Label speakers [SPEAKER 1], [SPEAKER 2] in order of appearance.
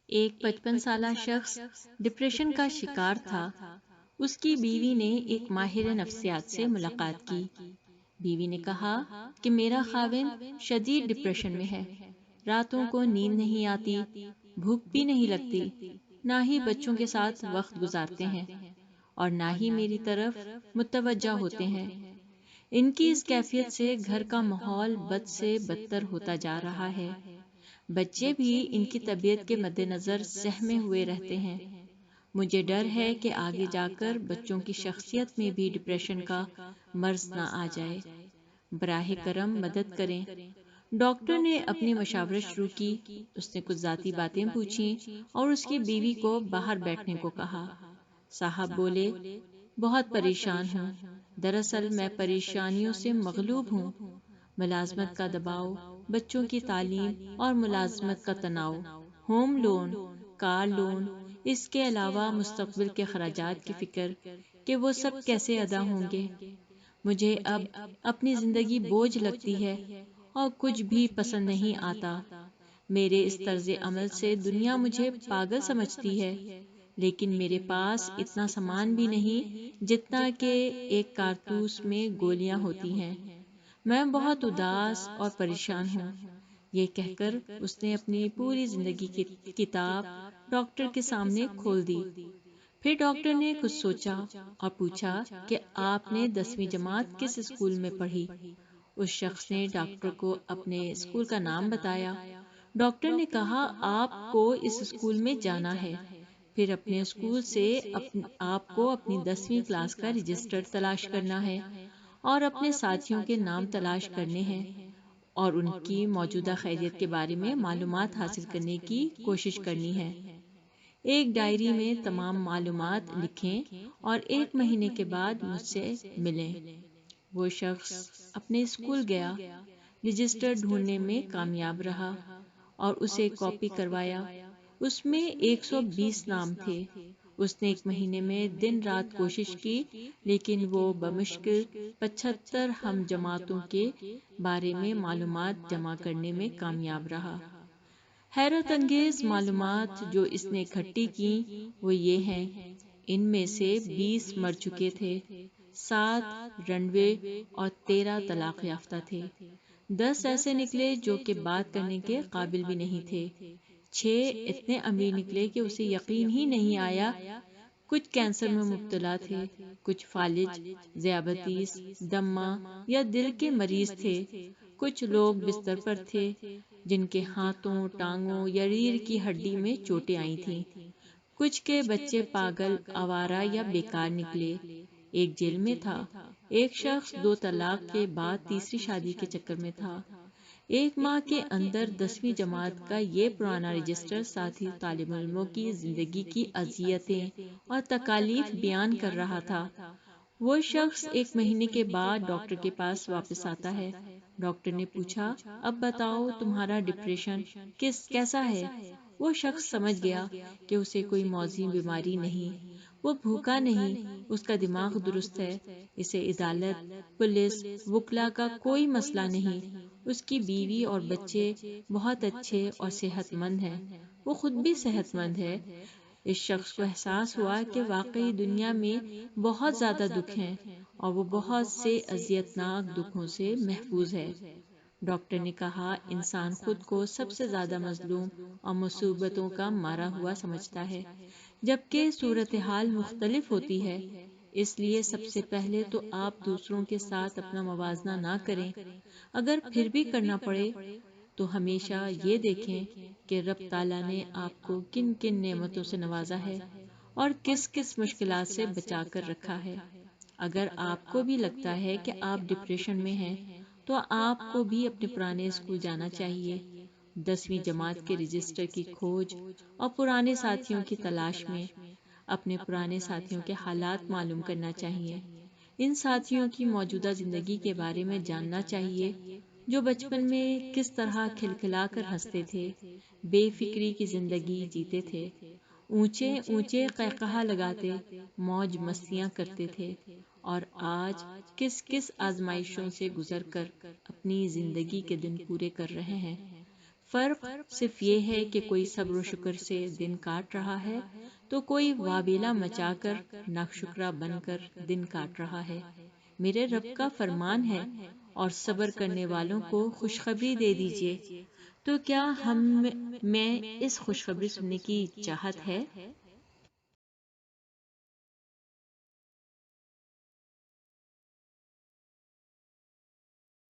[SPEAKER 1] ایک 55 سالہ شخص ڈپریشن کا شکار تھا۔ اس کی بیوی نے ایک ماہر نفسیات سے ملاقات کی۔ بیوی نے کہا کہ میرا خاوند شدید ڈپریشن میں ہے، راتوں کو نیند نہیں آتی، بھوک بھی نہیں لگتی، نہ ہی بچوں کے ساتھ وقت گزارتے ہیں اور نہ ہی میری طرف متوجہ ہوتے ہیں۔ ان کی اس کیفیت سے گھر کا ماحول بد سے بدتر ہوتا جا رہا ہے۔ بچے بھی ان کی طبیعت کے مد نظر سہمے ہوئے رہتے ہیں۔ مجھے ڈر ہے کہ آگے جا کر بچوں کی شخصیت میں بھی ڈپریشن کا مرض نہ آ جائے۔ براہ کرم مدد کریں۔ ڈاکٹر نے اپنی مشاورت شروع کی۔ اس نے کچھ ذاتی باتیں پوچھیں اور اس کی بیوی کو باہر بیٹھنے کو کہا۔ صاحب بولے، بہت پریشان ہوں۔ دراصل میں پریشانیوں سے مغلوب ہوں۔ ملازمت کا دباؤ، بچوں کی تعلیم اور ملازمت کا تناؤ، ہوم لون، کار لون، اس کے علاوہ مستقبل کے اخراجات کی فکر کہ وہ سب کیسے ادا ہوں گے۔ مجھے اب اپنی زندگی بوجھ لگتی ہے اور کچھ بھی پسند نہیں آتا۔ میرے اس طرز عمل سے دنیا مجھے پاگل سمجھتی ہے، لیکن میرے پاس اتنا سامان بھی نہیں جتنا کہ ایک کارتوس میں گولیاں ہوتی ہیں۔ میں بہت اداس اور پریشان ہوں۔ یہ کہہ کر اس نے اپنی پوری زندگی کی کتاب ڈاکٹر کے سامنے کھول دی۔ پھر ڈاکٹر نے کچھ سوچا اور پوچھا کہ آپ نے 10ویں جماعت کس اسکول میں پڑھی؟ اس شخص نے ڈاکٹر کو اپنے اسکول کا نام بتایا۔ ڈاکٹر نے کہا، آپ کو اس اسکول میں جانا ہے، پھر اپنے اسکول سے آپ کو اپنی 10ویں کلاس کا رجسٹر تلاش کرنا ہے اور اپنے ساتھیوں کے نام تلاش کرنے ہیں اور ان کی موجودہ خیریت کے بارے میں معلومات حاصل کرنے کی کوشش کرنی ہے۔ ایک ڈائری میں تمام معلومات لکھیں اور 1 مہینے کے بعد مجھ سے ملیں۔ وہ شخص اپنے اسکول گیا، رجسٹر ڈھونڈنے میں کامیاب رہا اور اسے کاپی کروایا۔ اس میں 120 نام تھے۔ اس نے 1 مہینے میں دن رات کوشش کی، لیکن وہ بمشکل 75 ہم جماعتوں کے بارے میں معلومات جمع کرنے میں کامیاب رہا۔ حیرت انگیز معلومات جو اس نے اکٹھی کی وہ یہ ہیں: ان میں سے 20 مر چکے تھے، 7 رنوے اور 13 طلاق یافتہ تھے۔ 10 ایسے نکلے جو کہ بات کرنے کے قابل بھی نہیں تھے۔ 6 اتنے امیر نکلے کہ اسے یقین ہی نہیں آیا۔ کچھ کینسر میں مبتلا تھے، کچھ فالج، ذیابیطس، دمہ یا دل کے مریض تھے۔ کچھ لوگ بستر پر تھے جن کے ہاتھوں، ٹانگوں یا ریڑھ کی ہڈی میں چوٹیں آئی تھیں۔ کچھ کے بچے پاگل، آوارہ یا بیکار نکلے۔ ایک جیل میں تھا۔ ایک شخص 2 طلاق کے بعد تیسری شادی کے چکر میں تھا۔ 1 ماہ کے اندر 10ویں جماعت کا یہ پرانا رجسٹر ساتھی طالب علموں کی زندگی کی اذیتیں اور تکالیف بیان کر رہا تھا۔ وہ شخص 1 مہینے کے بعد ڈاکٹر کے پاس واپس آتا ہے۔ ڈاکٹر نے پوچھا، اب بتاؤ تمہارا ڈپریشن کیسا ہے؟ وہ شخص سمجھ گیا کہ اسے کوئی موذی بیماری نہیں، وہ بھوکا نہیں، اس کا دماغ درست ہے، اسے عدالت، پولیس، وکلا کا کوئی مسئلہ نہیں۔ اس کی بیوی اور بچے بہت اچھے اور صحت مند ہیں، وہ خود بھی صحت مند ہے۔ اس شخص کو احساس ہوا کہ واقعی دنیا میں بہت زیادہ دکھ ہیں اور وہ بہت سے اذیت ناک دکھوں سے محفوظ ہے۔ ڈاکٹر نے کہا، انسان خود کو سب سے زیادہ مظلوم اور مصیبتوں کا مارا ہوا سمجھتا ہے، جبکہ صورتحال مختلف ہوتی ہے۔ اس لیے سب سے پہلے تو آپ دوسروں کے ساتھ اپنا موازنہ نہ کریں۔ اگر پھر بھی کرنا پڑے تو ہمیشہ یہ دیکھیں کہ رب تعالیٰ نے آپ کو کن کن نعمتوں سے نوازا ہے اور کس کس مشکلات سے بچا کر رکھا ہے۔ اگر آپ کو بھی لگتا ہے کہ آپ ڈپریشن میں ہیں تو آپ کو بھی اپنے پرانے اسکول جانا چاہیے، 10ویں جماعت کے رجسٹر کی کھوج اور پرانے ساتھیوں کی تلاش میں اپنے پرانے ساتھیوں کے حالات معلوم کرنا چاہیے۔ ان ساتھیوں کی موجودہ زندگی کے بارے میں جاننا چاہیے، جو بچپن میں کس طرح کھلکھلا کر ہنستے تھے، بے فکری کی زندگی جیتے تھے، اونچے اونچے قہقہا لگاتے، موج مستیاں کرتے تھے، اور آج کس کس آزمائشوں سے گزر کر اپنی زندگی کے دن پورے کر رہے ہیں۔ فرق صرف یہ ہے کہ کوئی صبر و شکر سے دن کاٹ رہا ہے تو کوئی وابیلہ مچا کر ناشکرا بن کر دن کاٹ رہا ہے۔ میرے رب کا فرمان ہے اور صبر کرنے والوں کو خوشخبری دے دیجیے۔ تو کیا ہم میں اس خوشخبری سننے کی چاہت ہے؟